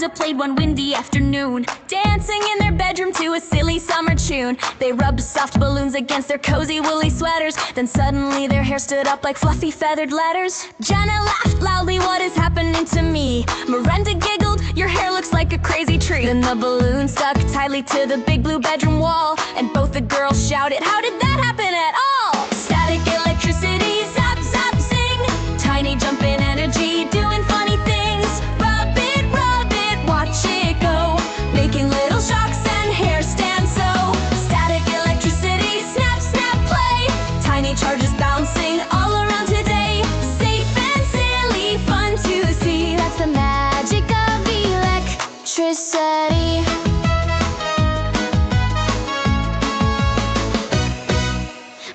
Miranda played one windy afternoon, dancing in their bedroom to a silly summer tune. They rubbed soft balloons against their cozy woolly sweaters. Then suddenly their hair stood up like fluffy feathered letters. Jenna laughed loudly, "What is happening to me?" Miranda giggled, "Your hair looks like a crazy tree." Then the balloon stuck tightly to the big blue bedroom wall, and both the girls shouted, "How did that happen at all?" Static electricity, zap, zap, zing. Tiny jump in energy, doing funny things. Rub it, watch it go, making little shocks and hair stand so. Static electricity, snap, snap, play. Tiny charges bouncing all around today. Safe and silly, fun to see. That's the magic of electricity.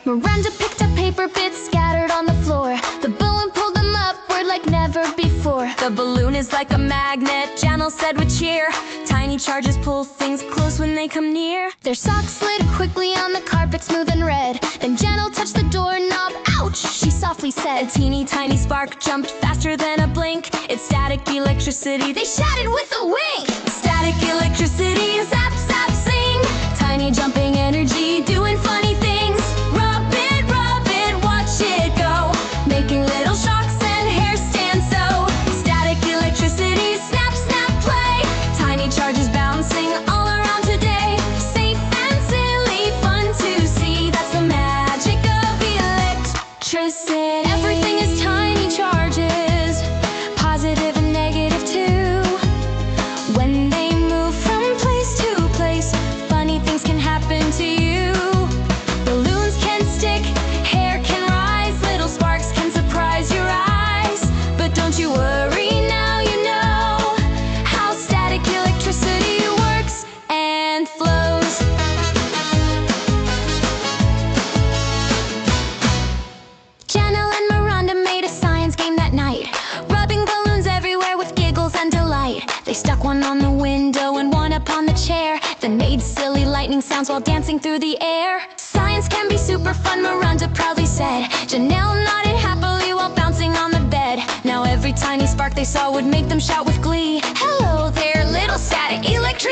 Miranda picked up paper bits scattered on the floor. The balloon pulled them upward like never before. "The balloon is like a magnet," Janelle said with cheer. "Tiny charges pull things close when they come near." Their socks slid quickly on the carpet, smooth and red. Then Janelle touched the doorknob. "Ouch," she softly said. A teeny tiny spark jumped faster than a blink. "It's static electricity," they shouted with a wink. Static electricity, zap, zap, zing. Tiny jumping energy, doing funny things. Rub it, watch it go, making little shocks and hair stand so. Static electricity, snap, snap, play. Tiny charges bouncing all around today. Safe and silly, fun to see. That's the magic of electricity. Everything is tiny charges, positive and negative too. When they move from place to place, funny things can happen to you. Balloons can stick, hair can rise, little sparks can surprise your eyes. But don't you worry, now you know how static electricity works and flows. Janelle and Miranda made a science game that night, rubbing balloons everywhere with giggles and delight. They stuck one on the window and one up on the chair, then made silly lightning sounds while dancing through the air. "Science can be super fun," Miranda proudly said. Janelle nodded happily while bouncing on the bed. Now every tiny spark they saw would make them shout with glee, "Hello there, little static electricity."